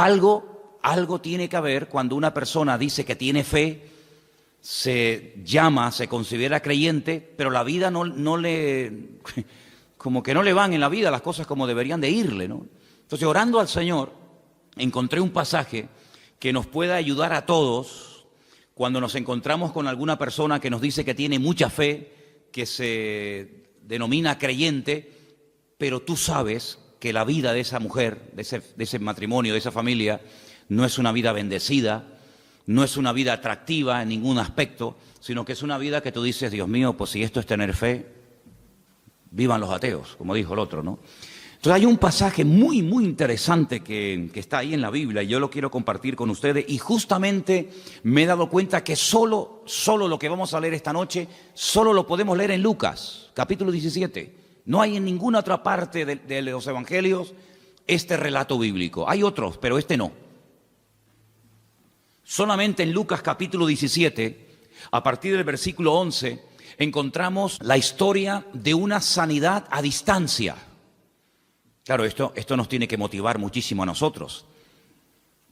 Algo tiene que haber cuando una persona dice que tiene fe, se considera creyente, pero la vida como que no le van en la vida las cosas como deberían de irle, ¿no? Entonces, orando al Señor, encontré un pasaje que nos pueda ayudar a todos cuando nos encontramos con alguna persona que nos dice que tiene mucha fe, que se denomina creyente, pero tú sabes que la vida de esa mujer, de ese matrimonio, de esa familia, no es una vida bendecida, no es una vida atractiva en ningún aspecto, sino que es una vida que tú dices, Dios mío, pues si esto es tener fe, vivan los ateos, como dijo el otro, ¿no? Entonces hay un pasaje muy interesante que está ahí en la Biblia y yo lo quiero compartir con ustedes y justamente me he dado cuenta que solo lo que vamos a leer esta noche, solo lo podemos leer en Lucas, capítulo 17. No hay en ninguna otra parte de los evangelios este relato bíblico. Hay otros, pero este no. Solamente en Lucas capítulo 17, a partir del versículo 11, encontramos la historia de una sanidad a distancia. Claro, esto nos tiene que motivar muchísimo a nosotros,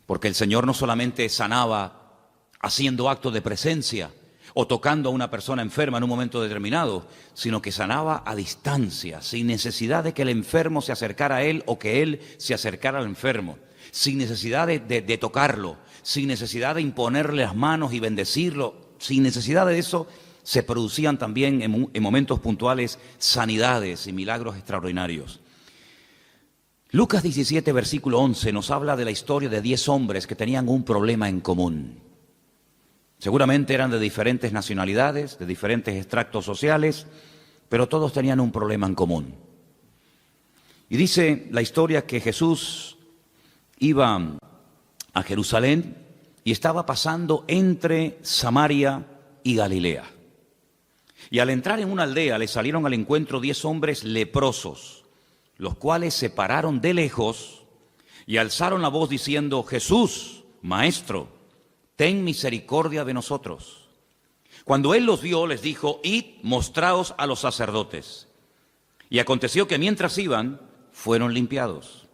porque el Señor no solamente sanaba haciendo actos de presencia o tocando a una persona enferma en un momento determinado, sino que sanaba a distancia, sin necesidad de que el enfermo se acercara a él o que él se acercara al enfermo, sin necesidad de tocarlo, sin necesidad de imponerle las manos y bendecirlo, sin necesidad de eso, se producían también en momentos puntuales sanidades y milagros extraordinarios. Lucas 17, versículo 11, nos habla de la historia de 10 hombres que tenían un problema en común. Seguramente eran de diferentes nacionalidades, de diferentes extractos sociales, pero todos tenían un problema en común. Y dice la historia que Jesús iba a Jerusalén y estaba pasando entre Samaria y Galilea. Y al entrar en una aldea le salieron al encuentro 10 hombres leprosos, los cuales se pararon de lejos y alzaron la voz diciendo, Jesús, Maestro, ten misericordia de nosotros. Cuando él los vio, les dijo, id, mostraos a los sacerdotes. Y aconteció que mientras iban, fueron limpiados.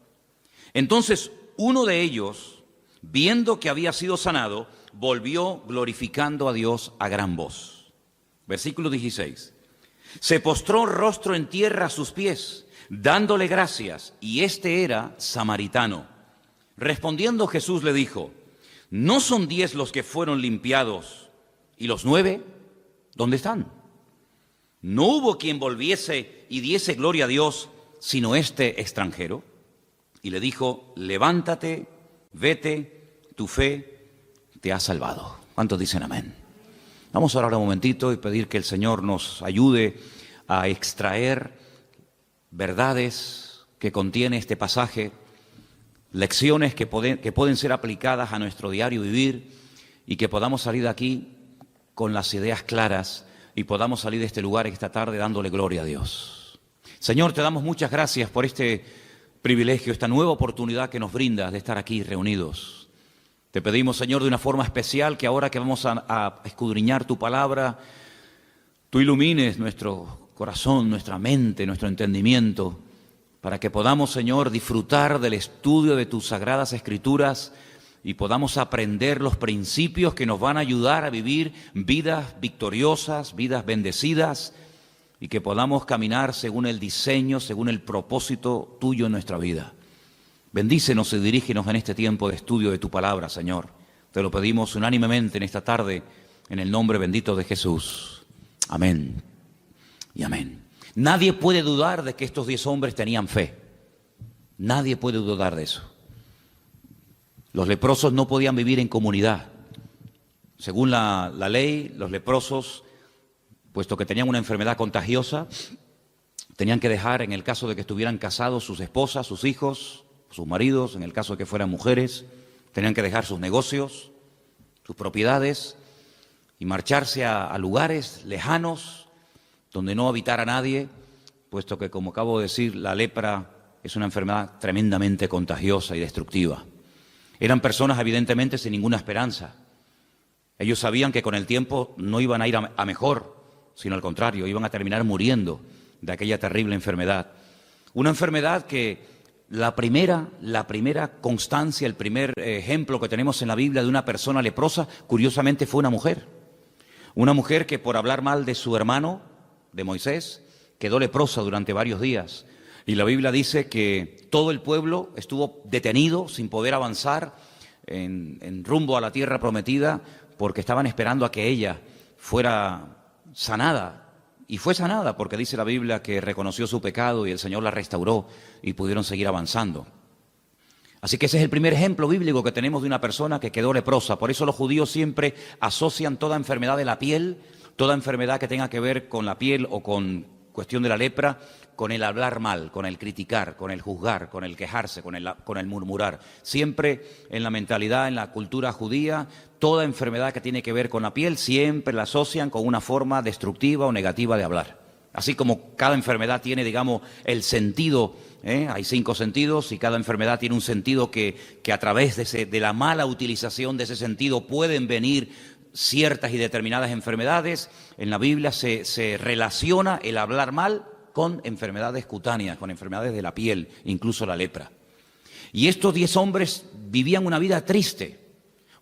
Entonces uno de ellos, viendo que había sido sanado, volvió glorificando a Dios a gran voz. Versículo 16. Se postró rostro en tierra a sus pies, dándole gracias, y este era samaritano. Respondiendo Jesús le dijo, ¿no son 10 los que fueron limpiados, y los 9, dónde están? No hubo quien volviese y diese gloria a Dios, sino este extranjero. Y le dijo, levántate, vete, tu fe te ha salvado. ¿Cuántos dicen amén? Vamos a orar un momentito y pedir que el Señor nos ayude a extraer verdades que contiene este pasaje, lecciones que pueden ser aplicadas a nuestro diario vivir y que podamos salir de aquí con las ideas claras y podamos salir de este lugar esta tarde dándole gloria a Dios. Señor, te damos muchas gracias por este privilegio, esta nueva oportunidad que nos brindas de estar aquí reunidos. Te pedimos, Señor, de una forma especial que ahora que vamos a escudriñar tu palabra, tú ilumines nuestro corazón, nuestra mente, nuestro entendimiento, para que podamos, Señor, disfrutar del estudio de tus sagradas escrituras y podamos aprender los principios que nos van a ayudar a vivir vidas victoriosas, vidas bendecidas, y que podamos caminar según el diseño, según el propósito tuyo en nuestra vida. Bendícenos y dirígenos en este tiempo de estudio de tu palabra, Señor. Te lo pedimos unánimemente en esta tarde, en el nombre bendito de Jesús. Amén y amén. Nadie puede dudar de que estos 10 hombres tenían fe. Nadie puede dudar de eso. Los leprosos no podían vivir en comunidad. Según la ley, los leprosos, puesto que tenían una enfermedad contagiosa, tenían que dejar, en el caso de que estuvieran casados, sus esposas, sus hijos, sus maridos, en el caso de que fueran mujeres, tenían que dejar sus negocios, sus propiedades y marcharse a lugares lejanos donde no habitara nadie, puesto que, como acabo de decir, la lepra es una enfermedad tremendamente contagiosa y destructiva. Eran personas evidentemente sin ninguna esperanza. Ellos sabían que con el tiempo no iban a ir a mejor, sino al contrario, iban a terminar muriendo de aquella terrible enfermedad. Una enfermedad que la primera constancia, el primer ejemplo que tenemos en la Biblia de una persona leprosa, curiosamente fue una mujer. Una mujer que por hablar mal de su hermano, de Moisés, quedó leprosa durante varios días. Y la Biblia dice que todo el pueblo estuvo detenido sin poder avanzar en rumbo a la tierra prometida porque estaban esperando a que ella fuera sanada. Y fue sanada porque dice la Biblia que reconoció su pecado y el Señor la restauró y pudieron seguir avanzando. Así que ese es el primer ejemplo bíblico que tenemos de una persona que quedó leprosa. Por eso los judíos siempre asocian toda enfermedad de la piel, toda enfermedad que tenga que ver con la piel o con cuestión de la lepra, con el hablar mal, con el criticar, con el juzgar, con el quejarse, con el murmurar. Siempre en la mentalidad, en la cultura judía, toda enfermedad que tiene que ver con la piel siempre la asocian con una forma destructiva o negativa de hablar. Así como cada enfermedad tiene, digamos, el sentido, hay 5 sentidos y cada enfermedad tiene un sentido que a través de la mala utilización de ese sentido pueden venir ciertas y determinadas enfermedades. En la Biblia se relaciona el hablar mal con enfermedades cutáneas, con enfermedades de la piel, incluso la lepra. Y estos 10 hombres vivían una vida triste,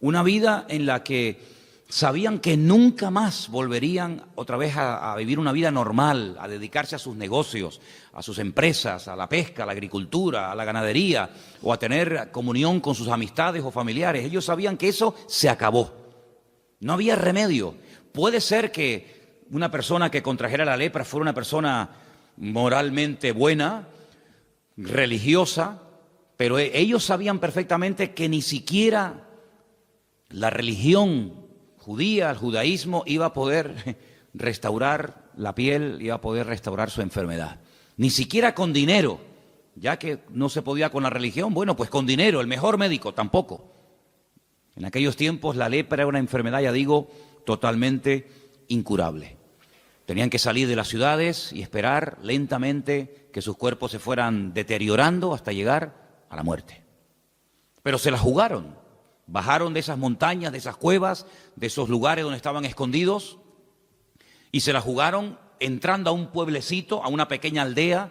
una vida en la que sabían que nunca más volverían otra vez a vivir una vida normal, a dedicarse a sus negocios, a sus empresas, a la pesca, a la agricultura, a la ganadería, o a tener comunión con sus amistades o familiares. Ellos sabían que eso se acabó. No había remedio. Puede ser que una persona que contrajera la lepra fuera una persona moralmente buena, religiosa, pero ellos sabían perfectamente que ni siquiera la religión judía, el judaísmo, iba a poder restaurar la piel, iba a poder restaurar su enfermedad. Ni siquiera con dinero, ya que no se podía con la religión, bueno, pues con dinero, el mejor médico, tampoco. En aquellos tiempos la lepra era una enfermedad, ya digo, totalmente incurable. Tenían que salir de las ciudades y esperar lentamente que sus cuerpos se fueran deteriorando hasta llegar a la muerte. Pero se la jugaron, bajaron de esas montañas, de esas cuevas, de esos lugares donde estaban escondidos y se la jugaron entrando a un pueblecito, a una pequeña aldea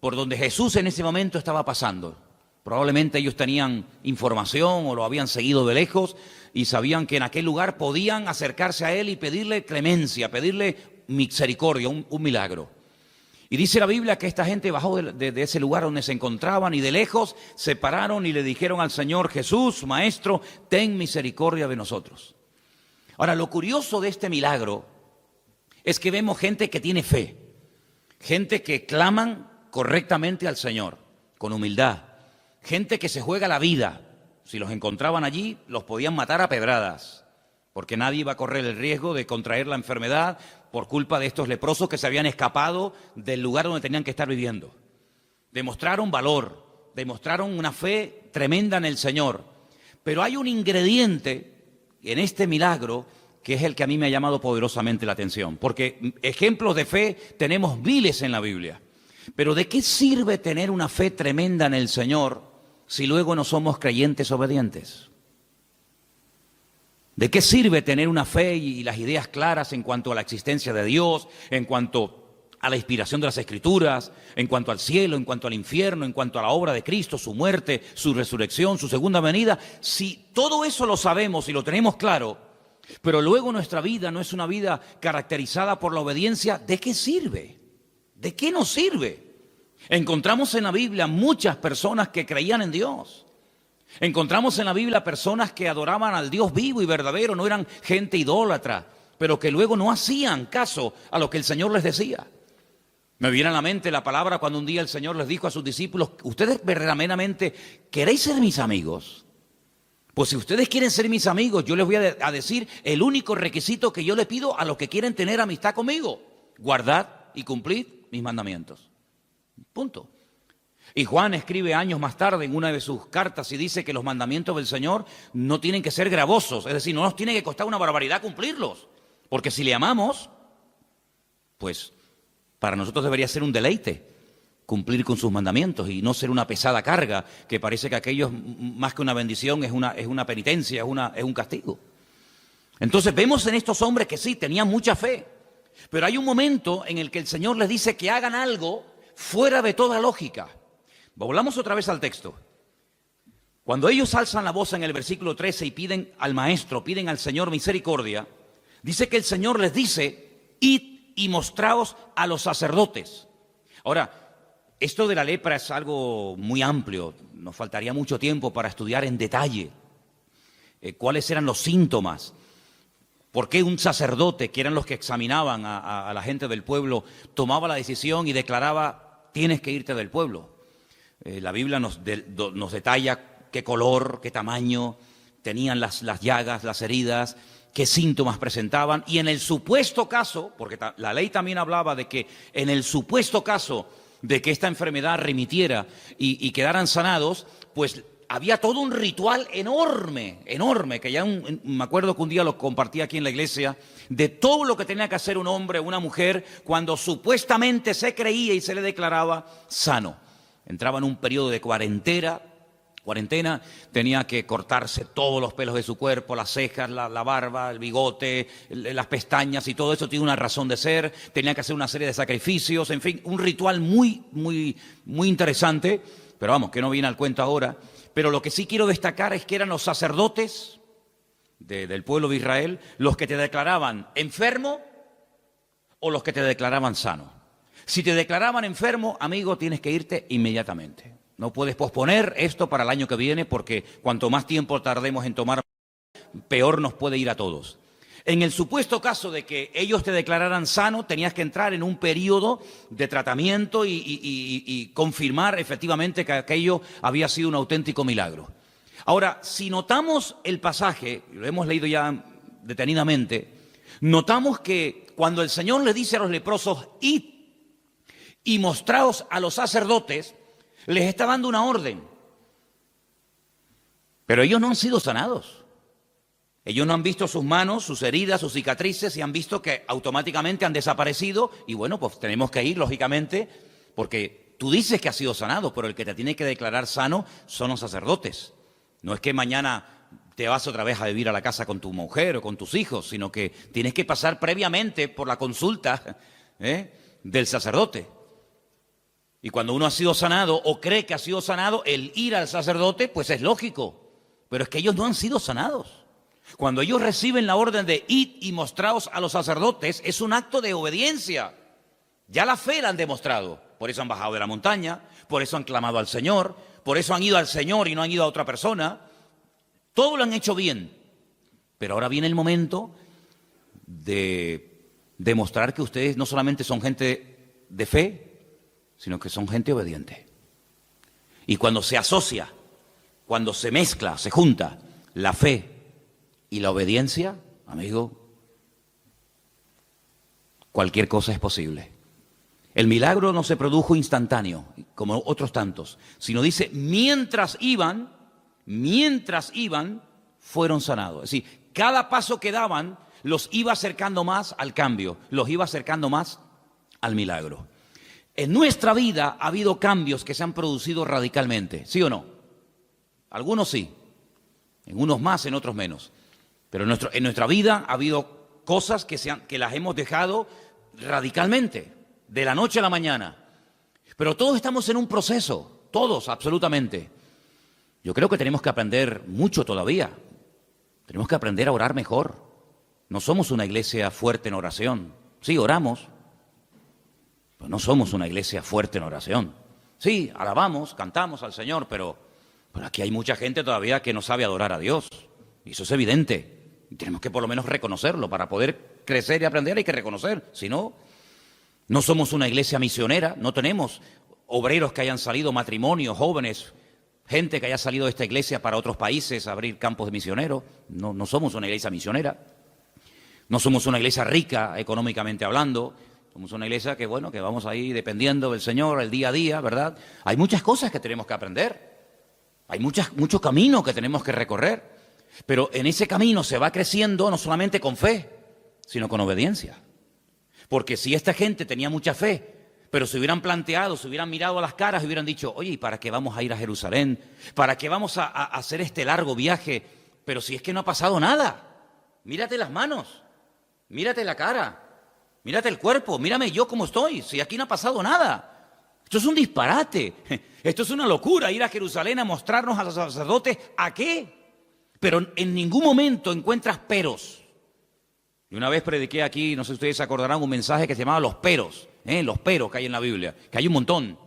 por donde Jesús en ese momento estaba pasando. Probablemente ellos tenían información o lo habían seguido de lejos y sabían que en aquel lugar podían acercarse a él y pedirle clemencia, pedirle misericordia, un milagro. Y dice la Biblia que esta gente bajó de ese lugar donde se encontraban y de lejos se pararon y le dijeron al Señor: Jesús, Maestro, ten misericordia de nosotros. Ahora, lo curioso de este milagro es que vemos gente que tiene fe, gente que claman correctamente al Señor, con humildad. Gente que se juega la vida. Si los encontraban allí, los podían matar a pedradas, porque nadie iba a correr el riesgo de contraer la enfermedad por culpa de estos leprosos que se habían escapado del lugar donde tenían que estar viviendo. Demostraron valor, demostraron una fe tremenda en el Señor. Pero hay un ingrediente en este milagro que es el que a mí me ha llamado poderosamente la atención, porque ejemplos de fe tenemos miles en la Biblia. Pero ¿de qué sirve tener una fe tremenda en el Señor si luego no somos creyentes obedientes? ¿De qué sirve tener una fe y las ideas claras en cuanto a la existencia de Dios, en cuanto a la inspiración de las Escrituras, en cuanto al cielo, en cuanto al infierno, en cuanto a la obra de Cristo, su muerte, su resurrección, su segunda venida? Si todo eso lo sabemos y lo tenemos claro, pero luego nuestra vida no es una vida caracterizada por la obediencia, ¿de qué sirve? ¿De qué nos sirve? Encontramos en la Biblia muchas personas que creían en Dios. Encontramos en la Biblia personas que adoraban al Dios vivo y verdadero, no eran gente idólatra, pero que luego no hacían caso a lo que el Señor les decía. Me viene a la mente la palabra cuando un día el Señor les dijo a sus discípulos: ¿ustedes verdaderamente queréis ser mis amigos? Pues si ustedes quieren ser mis amigos, yo les voy a decir el único requisito que yo le pido a los que quieren tener amistad conmigo: guardad y cumplid mis mandamientos. Punto. Y Juan escribe años más tarde en una de sus cartas y dice que los mandamientos del Señor no tienen que ser gravosos, es decir, no nos tiene que costar una barbaridad cumplirlos, porque si le amamos, pues para nosotros debería ser un deleite cumplir con sus mandamientos y no ser una pesada carga que parece que aquello más que una bendición es una penitencia, es un castigo. Entonces vemos en estos hombres que sí, tenían mucha fe, pero hay un momento en el que el Señor les dice que hagan algo fuera de toda lógica. Volvamos otra vez al texto. Cuando ellos alzan la voz en el versículo 13 y piden al Maestro, piden al Señor misericordia, dice que el Señor les dice, id y mostraos a los sacerdotes. Ahora, esto de la lepra es algo muy amplio, nos faltaría mucho tiempo para estudiar en detalle cuáles eran los síntomas, por qué un sacerdote, que eran los que examinaban a la gente del pueblo, tomaba la decisión y declaraba, tienes que irte del pueblo. La Biblia nos detalla qué color, qué tamaño tenían las llagas, las heridas, qué síntomas presentaban, y en el supuesto caso, porque la ley también hablaba de que en el supuesto caso de que esta enfermedad remitiera y quedaran sanados, pues había todo un ritual enorme, que ya me acuerdo que un día lo compartí aquí en la iglesia, de todo lo que tenía que hacer un hombre o una mujer cuando supuestamente se creía y se le declaraba sano. Entraba en un periodo de cuarentena, tenía que cortarse todos los pelos de su cuerpo, las cejas, la barba, el bigote, las pestañas, y todo eso tiene una razón de ser. Tenía que hacer una serie de sacrificios, en fin, un ritual muy interesante, pero vamos, que no viene al cuento ahora. Pero lo que sí quiero destacar es que eran los sacerdotes del pueblo de Israel los que te declaraban enfermo o los que te declaraban sano. Si te declaraban enfermo, amigo, tienes que irte inmediatamente. No puedes posponer esto para el año que viene, porque cuanto más tiempo tardemos en tomar, peor nos puede ir a todos. En el supuesto caso de que ellos te declararan sano, tenías que entrar en un periodo de tratamiento y confirmar efectivamente que aquello había sido un auténtico milagro. Ahora, si notamos el pasaje, lo hemos leído ya detenidamente, notamos que cuando el Señor le dice a los leprosos, id y mostraos a los sacerdotes, les está dando una orden. Pero ellos no han sido sanados. Ellos no han visto sus manos, sus heridas, sus cicatrices, y han visto que automáticamente han desaparecido. Y bueno, pues tenemos que ir, lógicamente, porque tú dices que has sido sanado, pero el que te tiene que declarar sano son los sacerdotes. No es que mañana te vas otra vez a vivir a la casa con tu mujer o con tus hijos, sino que tienes que pasar previamente por la consulta del sacerdote. Y cuando uno ha sido sanado o cree que ha sido sanado, el ir al sacerdote, pues es lógico. Pero es que ellos no han sido sanados. Cuando ellos reciben la orden de id y mostraos a los sacerdotes, es un acto de obediencia. Ya la fe la han demostrado. Por eso han bajado de la montaña, por eso han clamado al Señor, por eso han ido al Señor y no han ido a otra persona. Todo lo han hecho bien. Pero ahora viene el momento de demostrar que ustedes no solamente son gente de fe, sino que son gente obediente. Y cuando se asocia, cuando se mezcla, se junta la fe y la obediencia, amigo, cualquier cosa es posible. El milagro no se produjo instantáneo, como otros tantos, sino dice, mientras iban, fueron sanados. Es decir, cada paso que daban los iba acercando más al cambio, los iba acercando más al milagro. En nuestra vida ha habido cambios que se han producido radicalmente, ¿sí o no? Algunos sí, en unos más, en otros menos. Pero en nuestra vida ha habido cosas que las hemos dejado radicalmente, de la noche a la mañana. Pero todos estamos en un proceso, todos, absolutamente. Yo creo que tenemos que aprender mucho todavía. Tenemos que aprender a orar mejor. No somos una iglesia fuerte en oración. Sí, oramos. Pero no somos una iglesia fuerte en oración. Sí, alabamos, cantamos al Señor, pero aquí hay mucha gente todavía que no sabe adorar a Dios. Y eso es evidente. Y tenemos que por lo menos reconocerlo. Para poder crecer y aprender hay que reconocer. Si no, no somos una iglesia misionera. No tenemos obreros que hayan salido, matrimonios, jóvenes, gente que haya salido de esta iglesia para otros países a abrir campos de misioneros. No somos una iglesia misionera. No somos una iglesia rica económicamente hablando. Somos una iglesia que, bueno, que vamos ahí dependiendo del Señor el día a día, ¿verdad? Hay muchas cosas que tenemos que aprender. Hay muchos caminos que tenemos que recorrer. Pero en ese camino se va creciendo no solamente con fe, sino con obediencia. Porque si esta gente tenía mucha fe, pero se hubieran planteado, se hubieran mirado a las caras y hubieran dicho, oye, ¿y para qué vamos a ir a Jerusalén? ¿Para qué vamos a hacer este largo viaje? Pero si es que no ha pasado nada. Mírate las manos, mírate la cara. Mírate el cuerpo, mírame yo cómo estoy, si aquí no ha pasado nada. Esto es un disparate. Esto es una locura, ir a Jerusalén a mostrarnos a los sacerdotes. ¿A qué? Pero en ningún momento encuentras peros. Y una vez prediqué aquí, no sé si ustedes se acordarán, un mensaje que se llamaba Los peros. Los peros que hay en la Biblia, que hay un montón.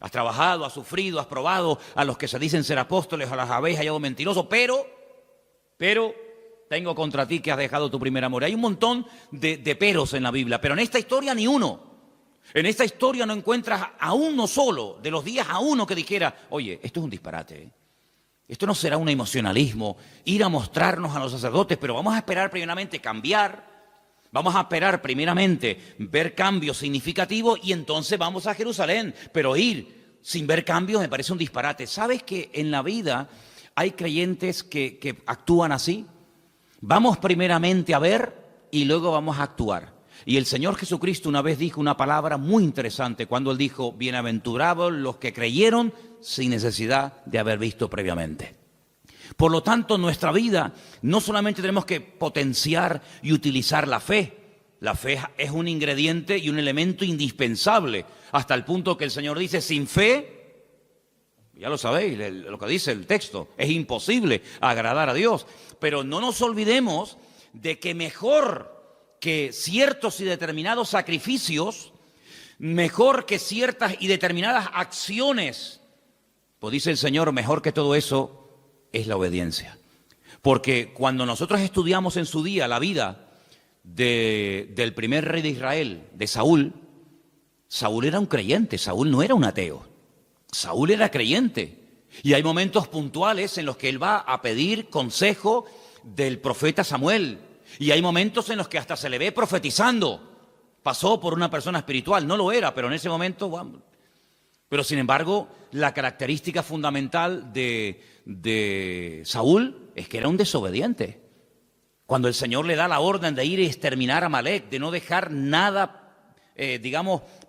Has trabajado, has sufrido, has probado a los que se dicen ser apóstoles, a las habéis hallado mentirosos, pero tengo contra ti que has dejado tu primer amor. Hay un montón de peros en la Biblia, pero en esta historia ni uno. En esta historia no encuentras a uno solo, de los días a uno que dijera, oye, esto es un disparate, ¿eh? Esto no será un emocionalismo, ir a mostrarnos a los sacerdotes, pero vamos a esperar primeramente cambiar, vamos a esperar primeramente ver cambios significativos y entonces vamos a Jerusalén. Pero ir sin ver cambios me parece un disparate. ¿Sabes que en la vida hay creyentes que actúan así? Vamos primeramente a ver y luego vamos a actuar. Y el Señor Jesucristo una vez dijo una palabra muy interesante cuando Él dijo, bienaventurados los que creyeron sin necesidad de haber visto previamente. Por lo tanto, en nuestra vida no solamente tenemos que potenciar y utilizar la fe. La fe es un ingrediente y un elemento indispensable, hasta el punto que el Señor dice, sin fe, ya lo sabéis, lo que dice el texto, es imposible agradar a Dios. Pero no nos olvidemos de que mejor que ciertos y determinados sacrificios, mejor que ciertas y determinadas acciones, pues dice el Señor, mejor que todo eso es la obediencia. Porque cuando nosotros estudiamos en su día la vida del primer rey de Israel, de Saúl, Saúl era un creyente, Saúl no era un ateo, Saúl era creyente. Y hay momentos puntuales en los que él va a pedir consejo del profeta Samuel. Y hay momentos en los que hasta se le ve profetizando. Pasó por una persona espiritual, no lo era, pero en ese momento, bueno. Pero sin embargo, la característica fundamental de Saúl es que era un desobediente. Cuando el Señor le da la orden de ir y exterminar a Amalek, de no dejar nada,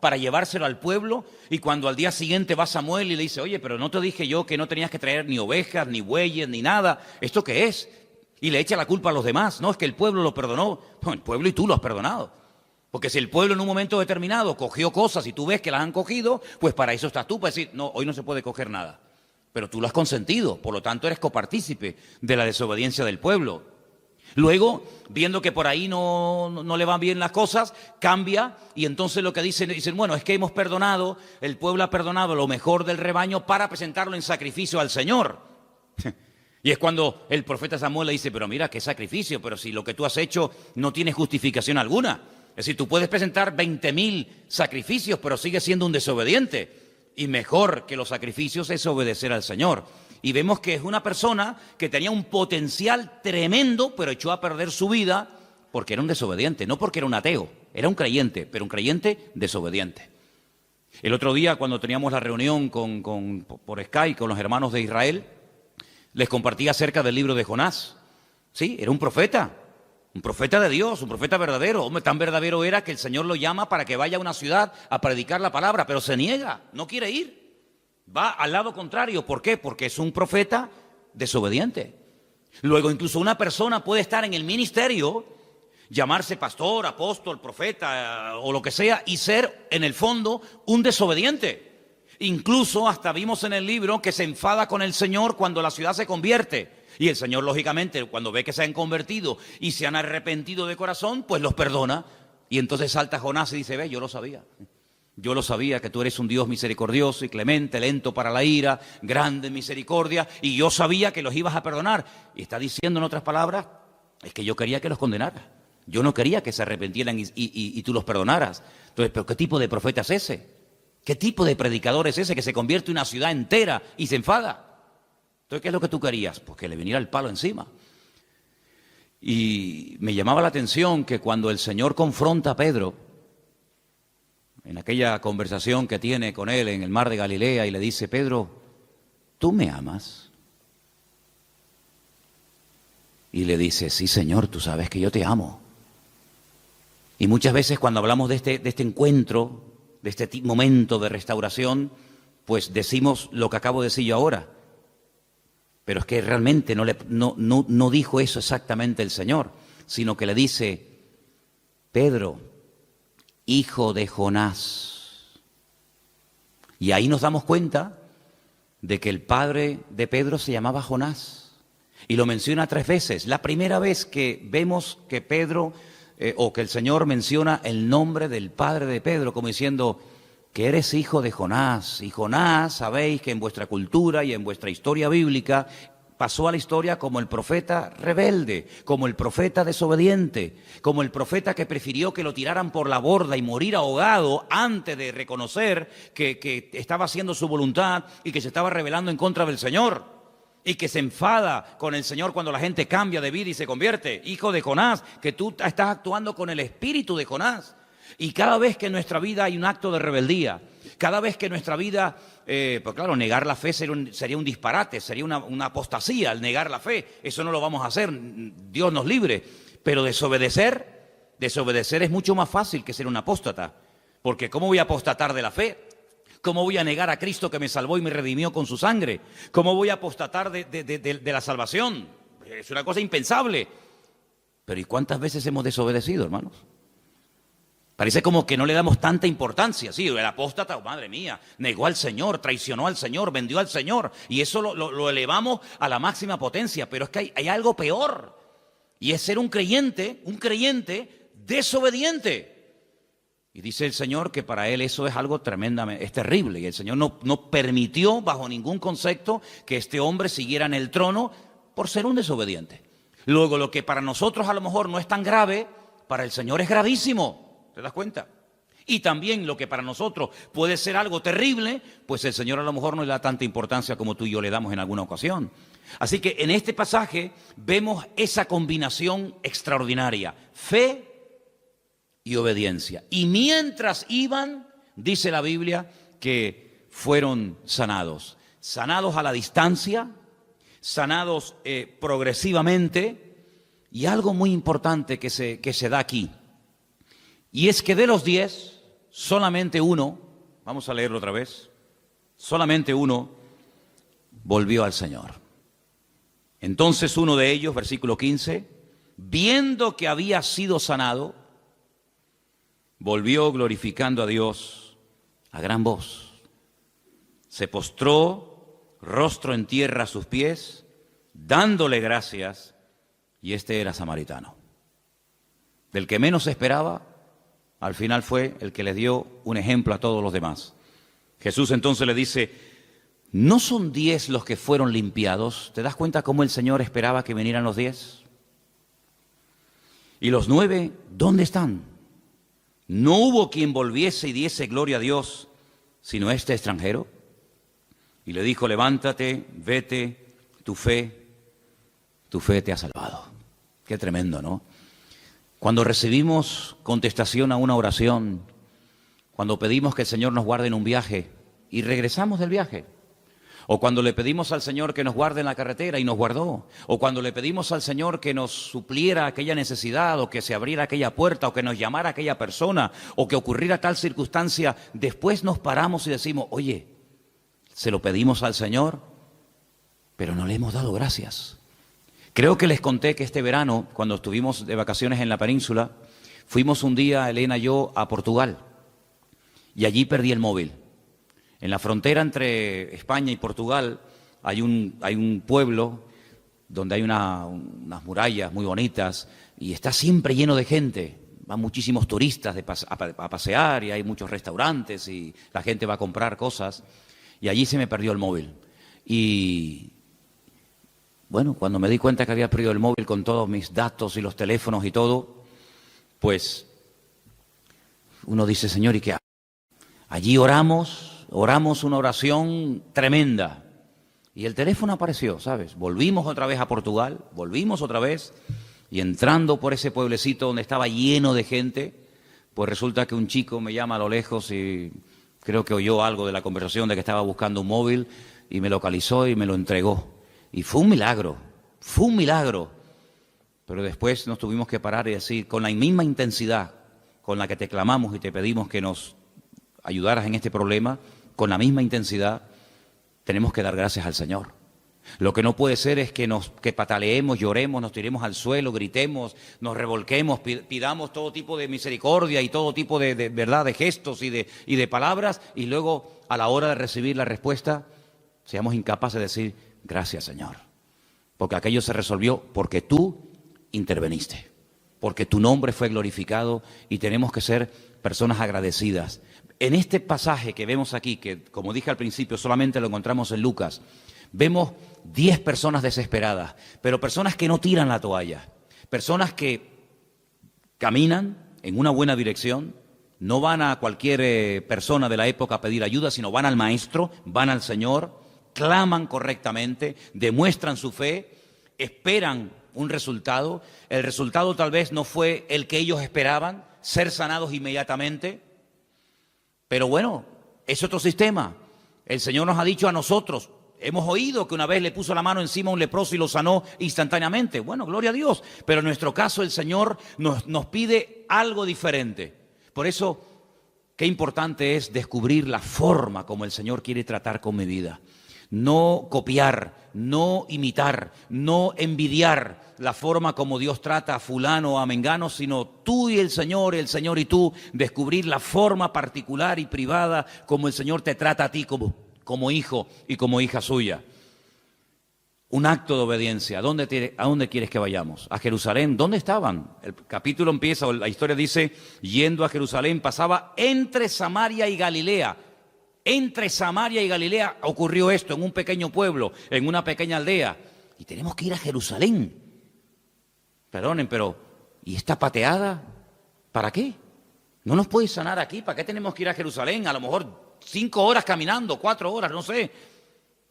para llevárselo al pueblo, y cuando al día siguiente va Samuel y le dice, oye, pero no te dije yo que no tenías que traer ni ovejas, ni bueyes, ni nada, ¿esto qué es? Y le echa la culpa a los demás. No, es que el pueblo lo perdonó. No, el pueblo y tú lo has perdonado. Porque si el pueblo en un momento determinado cogió cosas y tú ves que las han cogido, pues para eso estás tú, para decir, no, hoy no se puede coger nada. Pero tú lo has consentido, por lo tanto eres copartícipe de la desobediencia del pueblo. Luego, viendo que por ahí no le van bien las cosas, cambia y entonces lo que dicen, bueno, es que hemos perdonado, el pueblo ha perdonado lo mejor del rebaño para presentarlo en sacrificio al Señor. Y es cuando el profeta Samuel le dice, pero mira, qué sacrificio, pero si lo que tú has hecho no tiene justificación alguna. Es decir, tú puedes presentar 20.000 sacrificios, pero sigues siendo un desobediente. Y mejor que los sacrificios es obedecer al Señor. Y vemos que es una persona que tenía un potencial tremendo, pero echó a perder su vida porque era un desobediente, no porque era un ateo, era un creyente, pero un creyente desobediente. El otro día, cuando teníamos la reunión por Skype con los hermanos de Israel, les compartí acerca del libro de Jonás. Sí, era un profeta de Dios, un profeta verdadero. Hombre, tan verdadero era que el Señor lo llama para que vaya a una ciudad a predicar la palabra, pero se niega, no quiere ir. Va al lado contrario. ¿Por qué? Porque es un profeta desobediente. Luego, incluso una persona puede estar en el ministerio, llamarse pastor, apóstol, profeta o lo que sea, y ser, en el fondo, un desobediente. Incluso hasta vimos en el libro que se enfada con el Señor cuando la ciudad se convierte. Y el Señor, lógicamente, cuando ve que se han convertido y se han arrepentido de corazón, pues los perdona. Y entonces salta Jonás y dice, ve, yo lo sabía. Yo lo sabía que tú eres un Dios misericordioso y clemente, lento para la ira, grande en misericordia, y yo sabía que los ibas a perdonar. Y está diciendo en otras palabras, es que yo quería que los condenaras. Yo no quería que se arrepintieran y tú los perdonaras. Entonces, ¿pero qué tipo de profeta es ese? ¿Qué tipo de predicador es ese que se convierte en una ciudad entera y se enfada? Entonces, ¿qué es lo que tú querías? Pues que le viniera el palo encima. Y me llamaba la atención que cuando el Señor confronta a Pedro, en aquella conversación que tiene con él en el mar de Galilea, y le dice, Pedro, ¿tú me amas? Y le dice, sí, Señor, tú sabes que yo te amo. Y muchas veces cuando hablamos de este encuentro, de este momento de restauración, pues decimos lo que acabo de decir yo ahora. Pero es que realmente no dijo eso exactamente el Señor, sino que le dice, Pedro, hijo de Jonás, Y ahí nos damos cuenta de que el padre de Pedro se llamaba Jonás. Y lo menciona 3 veces. La primera vez que vemos que Pedro, o que el Señor menciona el nombre del padre de Pedro, como diciendo que eres hijo de Jonás. Y Jonás, sabéis que en vuestra cultura y en vuestra historia bíblica, pasó a la historia como el profeta rebelde, como el profeta desobediente, como el profeta que prefirió que lo tiraran por la borda y morir ahogado antes de reconocer que estaba haciendo su voluntad y que se estaba rebelando en contra del Señor. Y que se enfada con el Señor cuando la gente cambia de vida y se convierte. Hijo de Jonás, que tú estás actuando con el espíritu de Jonás. Y cada vez que en nuestra vida hay un acto de rebeldía, cada vez que en nuestra vida, pues claro, negar la fe sería un disparate, sería una apostasía el negar la fe. Eso no lo vamos a hacer, Dios nos libre. Pero desobedecer es mucho más fácil que ser un apóstata. Porque ¿cómo voy a apostatar de la fe? ¿Cómo voy a negar a Cristo que me salvó y me redimió con su sangre? ¿Cómo voy a apostatar de la salvación? Es una cosa impensable. Pero ¿y cuántas veces hemos desobedecido, hermanos? Parece como que no le damos tanta importancia. Sí, el apóstata, oh, madre mía, negó al Señor, traicionó al Señor, vendió al Señor. Y eso lo elevamos a la máxima potencia. Pero es que hay algo peor. Y es ser un creyente desobediente. Y dice el Señor que para Él eso es algo tremendamente, es terrible. Y el Señor no permitió bajo ningún concepto que este hombre siguiera en el trono por ser un desobediente. Luego, lo que para nosotros a lo mejor no es tan grave, para el Señor es gravísimo. ¿Te das cuenta? Y también lo que para nosotros puede ser algo terrible, pues el Señor a lo mejor no le da tanta importancia como tú y yo le damos en alguna ocasión. Así que en este pasaje vemos esa combinación extraordinaria, fe y obediencia. Y mientras iban, dice la Biblia, que fueron sanados. Sanados a la distancia, sanados progresivamente, y algo muy importante que se da aquí. Y es que de los 10, solamente uno, vamos a leerlo otra vez, solamente uno volvió al Señor. Entonces uno de ellos, versículo 15, viendo que había sido sanado, volvió glorificando a Dios a gran voz. Se postró, rostro en tierra a sus pies, dándole gracias, y este era samaritano. Del que menos esperaba, al final fue el que les dio un ejemplo a todos los demás. Jesús entonces le dice, ¿no son 10 los que fueron limpiados? ¿Te das cuenta cómo el Señor esperaba que vinieran los 10? ¿Y los 9 dónde están? ¿No hubo quien volviese y diese gloria a Dios, sino este extranjero? Y le dijo, levántate, vete, tu fe te ha salvado. Qué tremendo, ¿no? Cuando recibimos contestación a una oración, cuando pedimos que el Señor nos guarde en un viaje y regresamos del viaje, o cuando le pedimos al Señor que nos guarde en la carretera y nos guardó, o cuando le pedimos al Señor que nos supliera aquella necesidad, o que se abriera aquella puerta, o que nos llamara aquella persona, o que ocurriera tal circunstancia, después nos paramos y decimos, oye, se lo pedimos al Señor, pero no le hemos dado gracias. Creo que les conté que este verano, cuando estuvimos de vacaciones en la península, fuimos un día, Elena y yo, a Portugal, y allí perdí el móvil. En la frontera entre España y Portugal hay un pueblo donde hay unas murallas muy bonitas y está siempre lleno de gente. Van muchísimos turistas a pasear y hay muchos restaurantes y la gente va a comprar cosas. Y allí se me perdió el móvil. Y bueno, cuando me di cuenta que había perdido el móvil con todos mis datos y los teléfonos y todo, pues uno dice, Señor, ¿y qué hago? Allí oramos una oración tremenda y el teléfono apareció, ¿sabes? Volvimos otra vez a Portugal, volvimos otra vez y entrando por ese pueblecito donde estaba lleno de gente, pues resulta que un chico me llama a lo lejos y creo que oyó algo de la conversación de que estaba buscando un móvil y me localizó y me lo entregó. Y fue un milagro, pero después nos tuvimos que parar y decir, con la misma intensidad con la que te clamamos y te pedimos que nos ayudaras en este problema, con la misma intensidad tenemos que dar gracias al Señor. Lo que no puede ser es que pataleemos, lloremos, nos tiremos al suelo, gritemos, nos revolquemos, pidamos todo tipo de misericordia y todo tipo de verdad, de gestos y de palabras, y luego a la hora de recibir la respuesta seamos incapaces de decir gracias, Señor, porque aquello se resolvió porque tú interveniste, porque tu nombre fue glorificado, y tenemos que ser personas agradecidas. En este pasaje que vemos aquí, que como dije al principio solamente lo encontramos en Lucas, vemos 10 personas desesperadas, pero personas que no tiran la toalla, personas que caminan en una buena dirección, no van a cualquier persona de la época a pedir ayuda, sino van al Maestro, van al Señor, claman correctamente, demuestran su fe, esperan un resultado. El resultado tal vez no fue el que ellos esperaban, ser sanados inmediatamente, pero bueno, es otro sistema. El Señor nos ha dicho a nosotros, hemos oído que una vez le puso la mano encima a un leproso y lo sanó instantáneamente. Bueno, gloria a Dios. Pero en nuestro caso el Señor nos pide algo diferente. Por eso, qué importante es descubrir la forma como el Señor quiere tratar con mi vida. No copiar, no imitar, no envidiar la forma como Dios trata a fulano o a mengano, sino tú y el Señor y tú, descubrir la forma particular y privada como el Señor te trata a ti como hijo y como hija suya. Un acto de obediencia. ¿A dónde quieres que vayamos? ¿A Jerusalén? ¿Dónde estaban? El capítulo empieza, o la historia dice, yendo a Jerusalén, pasaba entre Samaria y Galilea. Entre Samaria y Galilea ocurrió esto, en un pequeño pueblo, en una pequeña aldea. Y tenemos que ir a Jerusalén. Perdonen, pero ¿y esta pateada? ¿Para qué? ¿No nos puede sanar aquí? ¿Para qué tenemos que ir a Jerusalén? A lo mejor 5 horas caminando, 4 horas, no sé.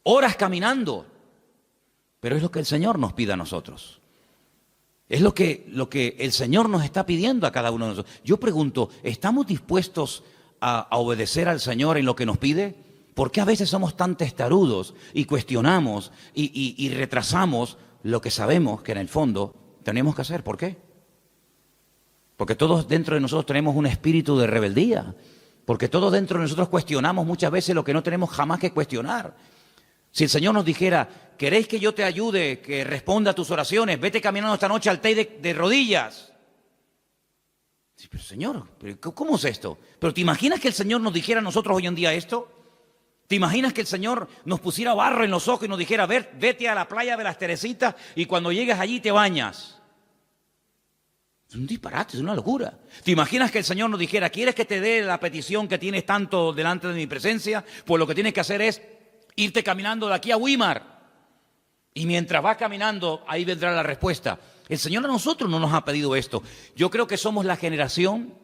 Horas caminando. Pero es lo que el Señor nos pide a nosotros. Es lo que el Señor nos está pidiendo a cada uno de nosotros. Yo pregunto, ¿estamos dispuestos a obedecer al Señor en lo que nos pide? ¿Por qué a veces somos tan testarudos y cuestionamos y retrasamos lo que sabemos que en el fondo tenemos que hacer? ¿Por qué? Porque todos dentro de nosotros tenemos un espíritu de rebeldía. Porque todos dentro de nosotros cuestionamos muchas veces lo que no tenemos jamás que cuestionar. Si el Señor nos dijera, ¿queréis que yo te ayude, que responda a tus oraciones? Vete caminando esta noche al Teide de rodillas. Sí, pero Señor, ¿cómo es esto? ¿Pero te imaginas que el Señor nos dijera a nosotros hoy en día esto? ¿Te imaginas que el Señor nos pusiera barro en los ojos y nos dijera, vete a la playa de las Teresitas y cuando llegues allí te bañas? Es un disparate, es una locura. ¿Te imaginas que el Señor nos dijera, ¿quieres que te dé la petición que tienes tanto delante de mi presencia? Pues lo que tienes que hacer es irte caminando de aquí a Weimar. Y mientras vas caminando, ahí vendrá la respuesta. El Señor a nosotros no nos ha pedido esto. Yo creo que somos la generación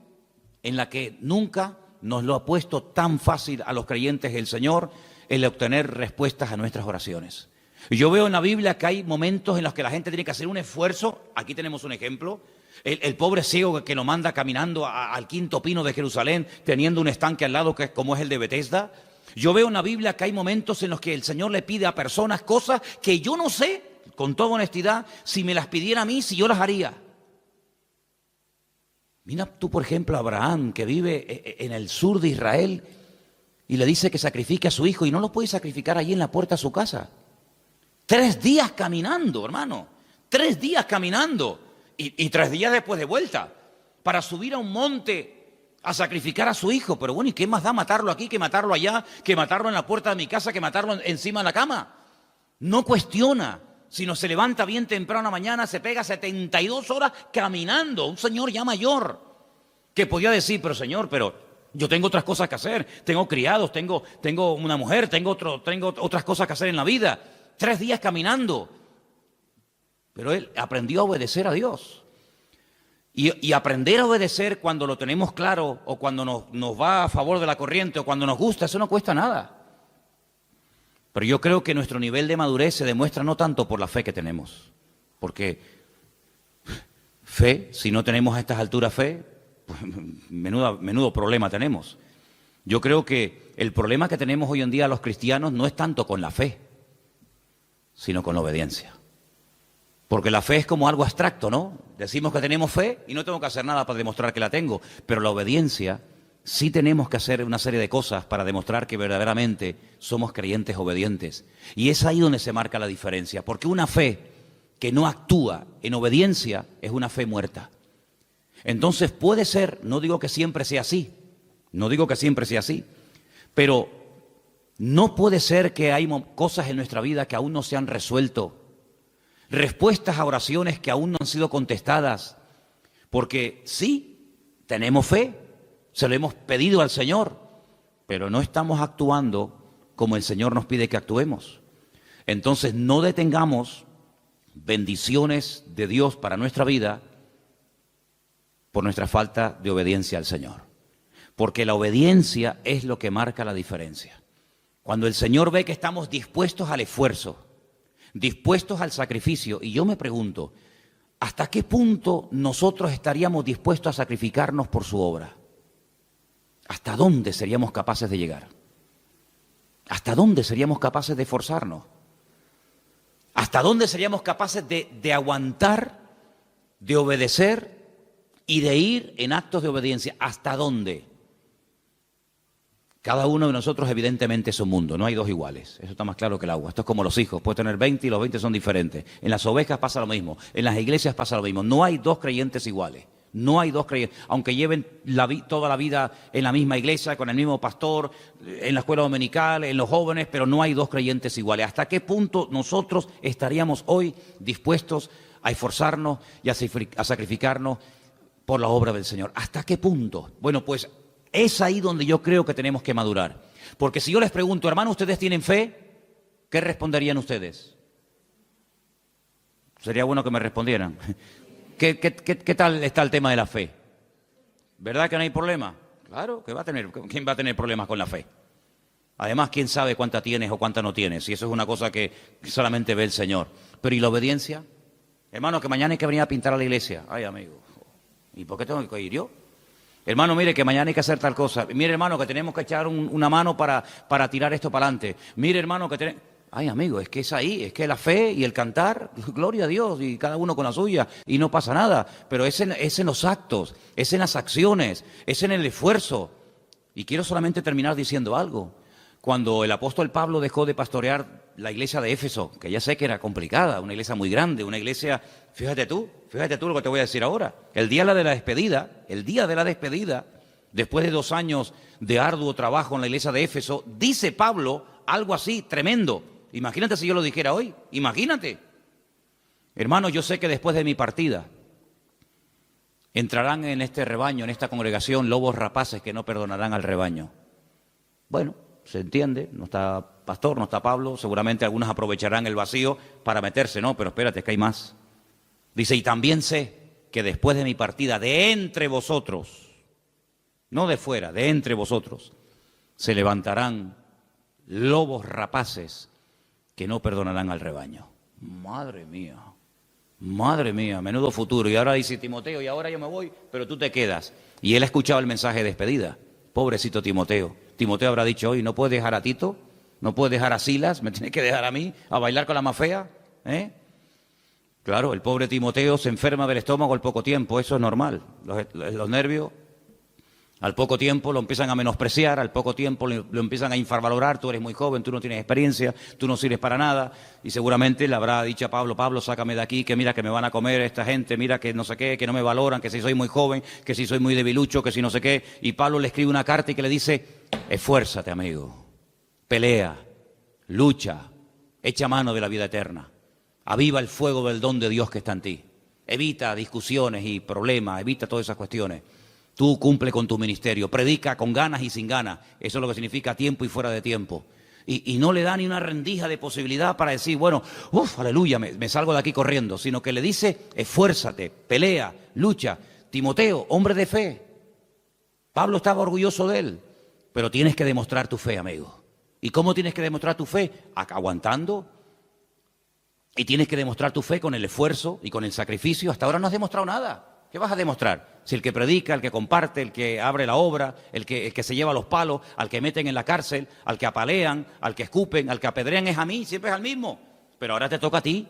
en la que nunca nos lo ha puesto tan fácil a los creyentes el Señor el obtener respuestas a nuestras oraciones. Yo veo en la Biblia que hay momentos en los que la gente tiene que hacer un esfuerzo. Aquí tenemos un ejemplo. El pobre ciego que lo manda caminando al quinto pino de Jerusalén, teniendo un estanque al lado que como es el de Betesda. Yo veo en la Biblia que hay momentos en los que el Señor le pide a personas cosas que yo no sé, con toda honestidad, si me las pidiera a mí, si yo las haría. Mira tú, por ejemplo, a Abraham, que vive en el sur de Israel, y le dice que sacrifique a su hijo, y no lo puede sacrificar allí en la puerta de su casa. 3 días caminando, hermano. 3 días caminando. Y 3 días después de vuelta. Para subir a un monte a sacrificar a su hijo. Pero bueno, ¿y qué más da matarlo aquí que matarlo allá? Que matarlo en la puerta de mi casa, que matarlo encima de la cama. No cuestiona. Sino se levanta bien temprano a la mañana, se pega 72 horas caminando. Un señor ya mayor. Que podía decir, pero Señor, yo tengo otras cosas que hacer. Tengo criados, tengo una mujer, tengo otras cosas que hacer en la vida. 3 días caminando. Pero él aprendió a obedecer a Dios. Y aprender a obedecer cuando lo tenemos claro, o cuando nos va a favor de la corriente, o cuando nos gusta, eso no cuesta nada. Pero yo creo que nuestro nivel de madurez se demuestra no tanto por la fe que tenemos. Porque fe, si no tenemos a estas alturas fe, pues menudo problema tenemos. Yo creo que el problema que tenemos hoy en día los cristianos no es tanto con la fe, sino con la obediencia. Porque la fe es como algo abstracto, ¿no? Decimos que tenemos fe y no tengo que hacer nada para demostrar que la tengo. Pero la obediencia sí tenemos que hacer una serie de cosas para demostrar que verdaderamente somos creyentes obedientes. Y es ahí donde se marca la diferencia, porque una fe que no actúa en obediencia es una fe muerta. Entonces puede ser, no digo que siempre sea así, pero no puede ser que hay cosas en nuestra vida que aún no se han resuelto, respuestas a oraciones que aún no han sido contestadas, porque sí, tenemos fe, se lo hemos pedido al Señor, pero no estamos actuando como el Señor nos pide que actuemos. Entonces no detengamos bendiciones de Dios para nuestra vida por nuestra falta de obediencia al Señor. Porque la obediencia es lo que marca la diferencia. Cuando el Señor ve que estamos dispuestos al esfuerzo, dispuestos al sacrificio, y yo me pregunto, ¿hasta qué punto nosotros estaríamos dispuestos a sacrificarnos por su obra? ¿Hasta dónde seríamos capaces de llegar? ¿Hasta dónde seríamos capaces de esforzarnos? ¿Hasta dónde seríamos capaces de aguantar, de obedecer y de ir en actos de obediencia? ¿Hasta dónde? Cada uno de nosotros evidentemente es un mundo, no hay dos iguales, eso está más claro que el agua. Esto es como los hijos, puede tener 20 y los 20 son diferentes. En las ovejas pasa lo mismo, en las iglesias pasa lo mismo, no hay dos creyentes iguales. No hay dos creyentes, aunque lleven toda la vida en la misma iglesia, con el mismo pastor, en la escuela dominical, en los jóvenes, pero no hay dos creyentes iguales. ¿Hasta qué punto nosotros estaríamos hoy dispuestos a esforzarnos y a sacrificarnos por la obra del Señor? ¿Hasta qué punto? Bueno, pues es ahí donde yo creo que tenemos que madurar. Porque si yo les pregunto, hermano, ¿ustedes tienen fe? ¿Qué responderían ustedes? Sería bueno que me respondieran. ¿Qué tal está el tema de la fe? ¿Verdad que no hay problema? Claro, ¿quién va a tener problemas con la fe? Además, ¿quién sabe cuánta tienes o cuánta no tienes? Y eso es una cosa que solamente ve el Señor. Pero ¿y la obediencia? Hermano, que mañana hay que venir a pintar a la iglesia. Ay, amigo, ¿y por qué tengo que ir yo? Hermano, mire, que mañana hay que hacer tal cosa. Mire, hermano, que tenemos que echar una mano para tirar esto para adelante. Mire, hermano, que tenemos... Ay, amigo, es que es ahí, es que la fe y el cantar, gloria a Dios, y cada uno con la suya, y no pasa nada. Pero es en los actos, es en las acciones, es en el esfuerzo. Y quiero solamente terminar diciendo algo. Cuando el apóstol Pablo dejó de pastorear la iglesia de Éfeso, que ya sé que era complicada, una iglesia muy grande, una iglesia, fíjate tú lo que te voy a decir ahora. El día de la despedida, después de 2 años de arduo trabajo en la iglesia de Éfeso, dice Pablo algo así, tremendo. Imagínate si yo lo dijera hoy, imagínate. Hermano, yo sé que después de mi partida entrarán en este rebaño, en esta congregación, lobos rapaces que no perdonarán al rebaño. Bueno, se entiende, no está pastor, no está Pablo, seguramente algunos aprovecharán el vacío para meterse, no, pero espérate, es que hay más. Dice, y también sé que después de mi partida, de entre vosotros, no de fuera, de entre vosotros, se levantarán lobos rapaces que no perdonarán al rebaño. Madre mía, menudo futuro. Y ahora dice Timoteo, y ahora yo me voy, pero tú te quedas. Y él ha escuchado el mensaje de despedida. Pobrecito Timoteo. Timoteo habrá dicho hoy, ¿no puedes dejar a Tito? ¿No puedes dejar a Silas? ¿Me tienes que dejar a mí a bailar con la más fea? Claro, el pobre Timoteo se enferma del estómago al poco tiempo, eso es normal. Los nervios, al poco tiempo lo empiezan a menospreciar, al poco tiempo lo empiezan a infravalorar, tú eres muy joven, tú no tienes experiencia, tú no sirves para nada, y seguramente le habrá dicho a Pablo, Pablo, sácame de aquí, que mira que me van a comer esta gente, mira que no sé qué, que no me valoran, que si soy muy joven, que si soy muy debilucho, que si no sé qué, y Pablo le escribe una carta y que le dice, esfuérzate, amigo, pelea, lucha, echa mano de la vida eterna, aviva el fuego del don de Dios que está en ti, evita discusiones y problemas, evita todas esas cuestiones. Tú cumple con tu ministerio, predica con ganas y sin ganas, eso es lo que significa tiempo y fuera de tiempo. Y no le da ni una rendija de posibilidad para decir, bueno, aleluya, me salgo de aquí corriendo, sino que le dice, esfuérzate, pelea, lucha. Timoteo, hombre de fe. Pablo estaba orgulloso de él, pero tienes que demostrar tu fe, amigo. ¿Y cómo tienes que demostrar tu fe? Aguantando. Y tienes que demostrar tu fe con el esfuerzo y con el sacrificio. Hasta ahora no has demostrado nada. ¿Qué vas a demostrar? Si el que predica, el que comparte, el que abre la obra, el que se lleva los palos, al que meten en la cárcel, al que apalean, al que escupen, al que apedrean es a mí, siempre es al mismo. Pero ahora te toca a ti,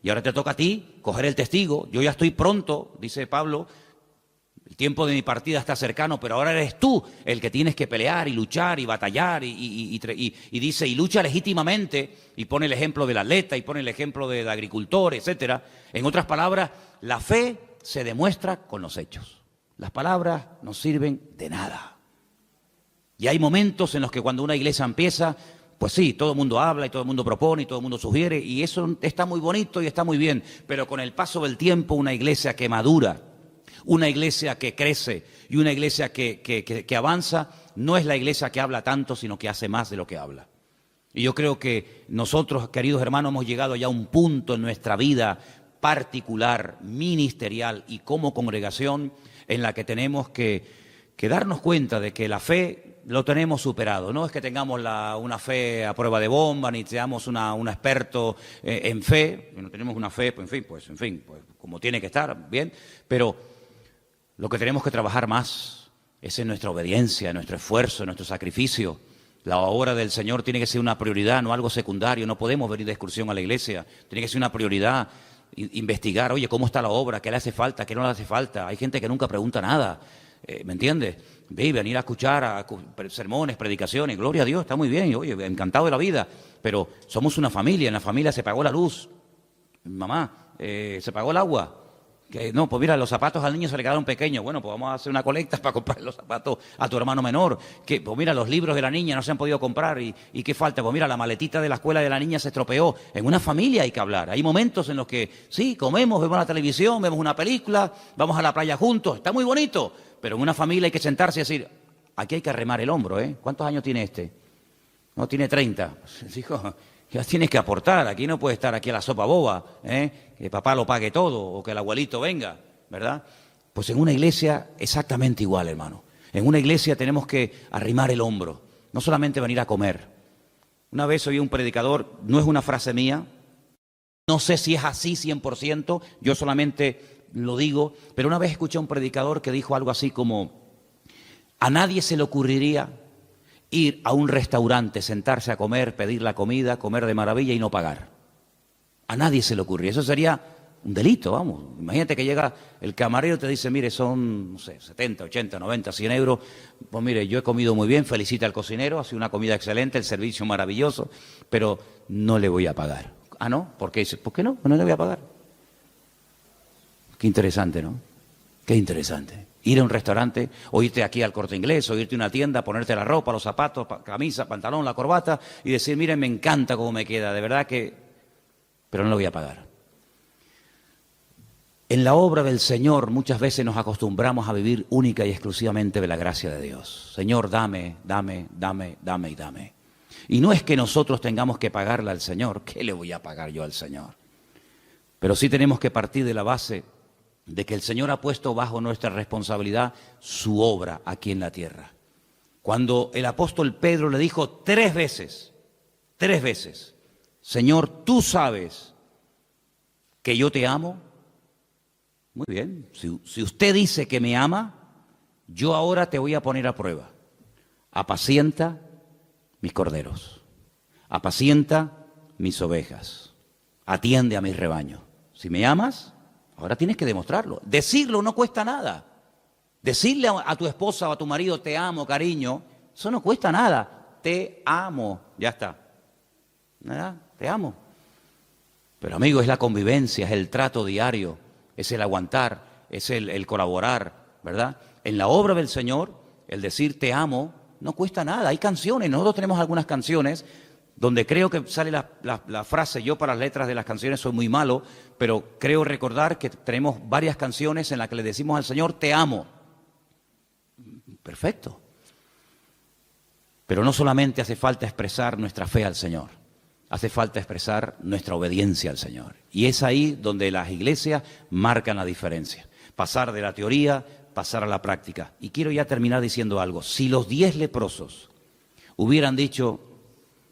y ahora te toca a ti coger el testigo. Yo ya estoy pronto, dice Pablo, El tiempo de mi partida está cercano, pero ahora eres tú el que tienes que pelear y luchar y batallar y dice, y lucha legítimamente, y pone el ejemplo del atleta y pone el ejemplo del agricultor, etcétera. En otras palabras, la fe se demuestra con los hechos. Las palabras no sirven de nada. Y hay momentos en los que cuando una iglesia empieza, pues sí, todo el mundo habla y todo el mundo propone y todo el mundo sugiere, y eso está muy bonito y está muy bien, pero con el paso del tiempo una iglesia que madura, una iglesia que crece y una iglesia que avanza, no es la iglesia que habla tanto, sino que hace más de lo que habla. Y yo creo que nosotros, queridos hermanos, hemos llegado ya a un punto en nuestra vida particular, ministerial y como congregación, en la que tenemos que darnos cuenta de que la fe lo tenemos superado. No es que tengamos una fe a prueba de bomba, ni seamos un experto en fe, no tenemos una fe, pues en fin, como tiene que estar, bien, pero lo que tenemos que trabajar más es en nuestra obediencia, en nuestro esfuerzo, en nuestro sacrificio. La obra del Señor tiene que ser una prioridad, no algo secundario. No podemos venir de excursión a la iglesia, tiene que ser una prioridad. Investigar, oye, ¿cómo está la obra? ¿Qué le hace falta? ¿Qué no le hace falta? Hay gente que nunca pregunta nada, ¿me entiendes? Venir a escuchar sermones, predicaciones, gloria a Dios, está muy bien, oye, encantado de la vida, pero somos una familia, en la familia se pagó la luz, mamá, se pagó el agua, que no, pues mira, los zapatos al niño se le quedaron pequeños, bueno, pues vamos a hacer una colecta para comprar los zapatos a tu hermano menor, que pues mira, los libros de la niña no se han podido comprar y ¿qué falta? Pues mira, la maletita de la escuela de la niña se estropeó. En una familia hay que hablar, hay momentos en los que sí, comemos, vemos la televisión, vemos una película, vamos a la playa juntos, está muy bonito, pero en una familia hay que sentarse y decir, aquí hay que arremar el hombro, ¿eh? ¿Cuántos años tiene este? No, tiene 30. Pues, hijo, ya tienes que aportar, aquí no puede estar aquí a la sopa boba, que papá lo pague todo o que el abuelito venga, ¿verdad? Pues en una iglesia exactamente igual, hermano. En una iglesia tenemos que arrimar el hombro, no solamente venir a comer. Una vez oí un predicador, no es una frase mía, no sé si es así 100%, yo solamente lo digo, pero una vez escuché a un predicador que dijo algo así como, a nadie se le ocurriría ir a un restaurante, sentarse a comer, pedir la comida, comer de maravilla y no pagar. A nadie se le ocurre. Eso sería un delito, vamos. Imagínate que llega el camarero y te dice, mire, son, no sé, 70, 80, 90, 100 euros. Pues mire, yo he comido muy bien, felicita al cocinero, ha sido una comida excelente, el servicio maravilloso, pero no le voy a pagar. Ah, ¿no? ¿Por qué? ¿Por qué no? No le voy a pagar. Qué interesante, ¿no? Qué interesante. Ir a un restaurante, o irte aquí al Corte Inglés, o irte a una tienda, ponerte la ropa, los zapatos, camisa, pantalón, la corbata, y decir, miren, me encanta cómo me queda, de verdad que... pero no lo voy a pagar. En la obra del Señor muchas veces nos acostumbramos a vivir única y exclusivamente de la gracia de Dios. Señor, dame, dame, dame, dame y dame. Y no es que nosotros tengamos que pagarle al Señor, ¿qué le voy a pagar yo al Señor? Pero sí tenemos que partir de la base de que el Señor ha puesto bajo nuestra responsabilidad su obra aquí en la tierra. Cuando el apóstol Pedro le dijo 3 veces, Señor, tú sabes que yo te amo. Muy bien, si usted dice que me ama, yo ahora te voy a poner a prueba. Apacienta mis corderos, apacienta mis ovejas, atiende a mis rebaños. Si me amas, ahora tienes que demostrarlo. Decirlo no cuesta nada. Decirle a tu esposa o a tu marido, te amo, cariño, eso no cuesta nada. Te amo, ya está. ¿Verdad? Te amo. Pero amigo, es la convivencia, es el trato diario, es el aguantar, es el colaborar, ¿verdad? En la obra del Señor, el decir te amo no cuesta nada. Hay canciones, nosotros tenemos algunas canciones donde creo que sale la frase, yo para las letras de las canciones soy muy malo, pero creo recordar que tenemos varias canciones en las que le decimos al Señor, te amo. Perfecto. Pero no solamente hace falta expresar nuestra fe al Señor, hace falta expresar nuestra obediencia al Señor. Y es ahí donde las iglesias marcan la diferencia. Pasar de la teoría, pasar a la práctica. Y quiero ya terminar diciendo algo. Si los 10 leprosos hubieran dicho,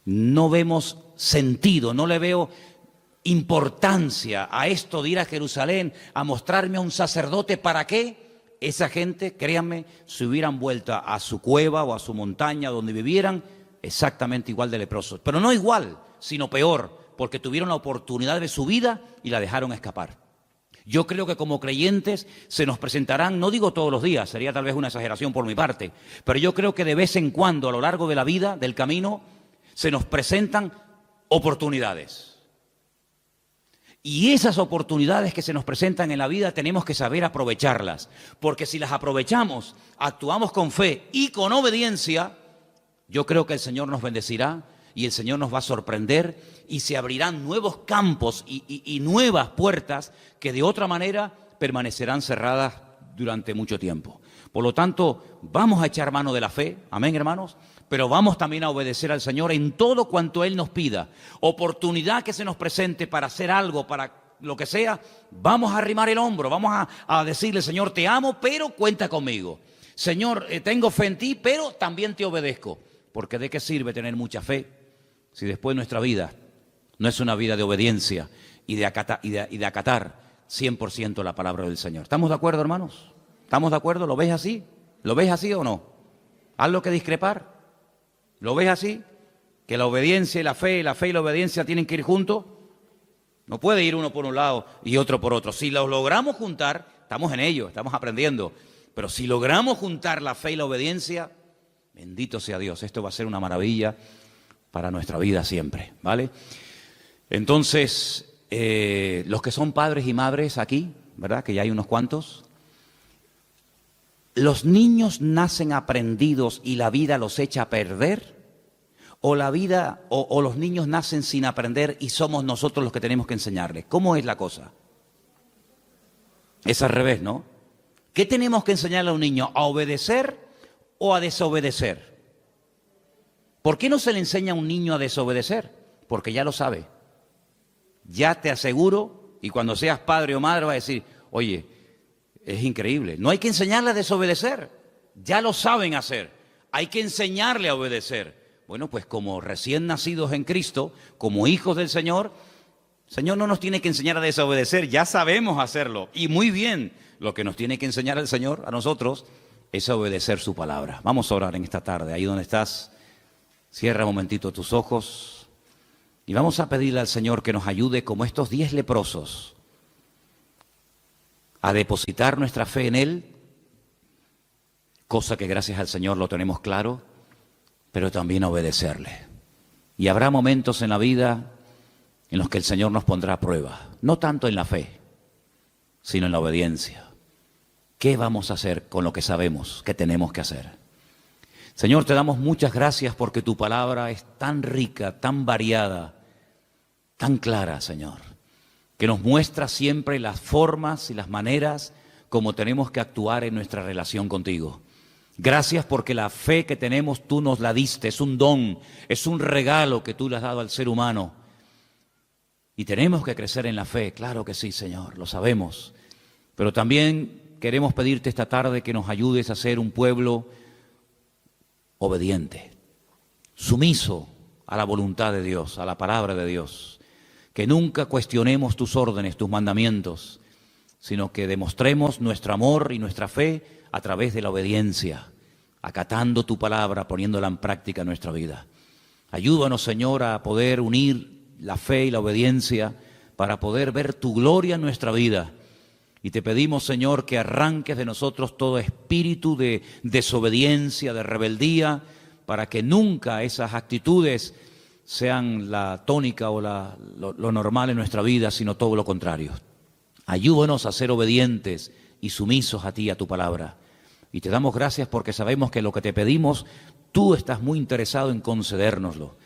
no vemos sentido, no le veo importancia a esto de ir a Jerusalén a mostrarme a un sacerdote, ¿para qué? Esa gente, créanme, se hubieran vuelto a su cueva o a su montaña donde vivieran exactamente igual de leprosos. Pero no igual, sino peor, porque tuvieron la oportunidad de su vida y la dejaron escapar. Yo creo que como creyentes se nos presentarán, no digo todos los días, sería tal vez una exageración por mi parte, pero yo creo que de vez en cuando a lo largo de la vida, del camino, se nos presentan oportunidades. Y esas oportunidades que se nos presentan en la vida tenemos que saber aprovecharlas, porque si las aprovechamos, actuamos con fe y con obediencia, yo creo que el Señor nos bendecirá y el Señor nos va a sorprender y se abrirán nuevos campos y nuevas puertas que de otra manera permanecerán cerradas durante mucho tiempo. Por lo tanto, vamos a echar mano de la fe, amén, hermanos, pero vamos también a obedecer al Señor en todo cuanto Él nos pida. Oportunidad que se nos presente para hacer algo, para lo que sea, vamos a arrimar el hombro, vamos a decirle, Señor, te amo, pero cuenta conmigo. Señor, tengo fe en ti, pero también te obedezco. Porque ¿de qué sirve tener mucha fe si después nuestra vida no es una vida de obediencia y de acatar 100% la palabra del Señor? ¿Estamos de acuerdo, hermanos? ¿Estamos de acuerdo? ¿Lo ves así? ¿Lo ves así o no? ¿Algo que discrepar? ¿Lo ves así? ¿Que la obediencia y la fe y la obediencia tienen que ir juntos? No puede ir uno por un lado y otro por otro. Si los logramos juntar, estamos en ello, estamos aprendiendo. Pero si logramos juntar la fe y la obediencia, bendito sea Dios, esto va a ser una maravilla para nuestra vida siempre, ¿vale? Entonces, los que son padres y madres aquí, ¿verdad? Que ya hay unos cuantos. ¿Los niños nacen aprendidos y la vida los echa a perder? ¿O la vida o los niños nacen sin aprender y somos nosotros los que tenemos que enseñarles? ¿Cómo es la cosa? Es al revés, ¿no? ¿Qué tenemos que enseñarle a un niño? ¿A obedecer o a desobedecer? ¿Por qué no se le enseña a un niño a desobedecer? Porque ya lo sabe. Ya te aseguro, y cuando seas padre o madre vas a decir, oye, es increíble, no hay que enseñarle a desobedecer, ya lo saben hacer, hay que enseñarle a obedecer. Bueno, pues como recién nacidos en Cristo, como hijos del Señor, el Señor no nos tiene que enseñar a desobedecer, ya sabemos hacerlo, y muy bien, lo que nos tiene que enseñar el Señor a nosotros es a obedecer su palabra. Vamos a orar en esta tarde, ahí donde estás, cierra un momentito tus ojos, y vamos a pedirle al Señor que nos ayude como estos 10 leprosos, a depositar nuestra fe en Él, cosa que gracias al Señor lo tenemos claro, pero también a obedecerle. Y habrá momentos en la vida en los que el Señor nos pondrá a prueba, no tanto en la fe, sino en la obediencia. ¿Qué vamos a hacer con lo que sabemos que tenemos que hacer? Señor, te damos muchas gracias porque tu palabra es tan rica, tan variada, tan clara, Señor, que nos muestra siempre las formas y las maneras como tenemos que actuar en nuestra relación contigo. Gracias porque la fe que tenemos tú nos la diste, es un don, es un regalo que tú le has dado al ser humano. Y tenemos que crecer en la fe, claro que sí, Señor, lo sabemos. Pero también queremos pedirte esta tarde que nos ayudes a ser un pueblo obediente, sumiso a la voluntad de Dios, a la palabra de Dios. Que nunca cuestionemos tus órdenes, tus mandamientos, sino que demostremos nuestro amor y nuestra fe a través de la obediencia, acatando tu palabra, poniéndola en práctica en nuestra vida. Ayúdanos, Señor, a poder unir la fe y la obediencia para poder ver tu gloria en nuestra vida. Y te pedimos, Señor, que arranques de nosotros todo espíritu de desobediencia, de rebeldía, para que nunca esas actitudes sean la tónica o lo normal en nuestra vida, sino todo lo contrario. Ayúdanos a ser obedientes y sumisos a ti, a tu palabra. Y te damos gracias porque sabemos que lo que te pedimos, tú estás muy interesado en concedérnoslo.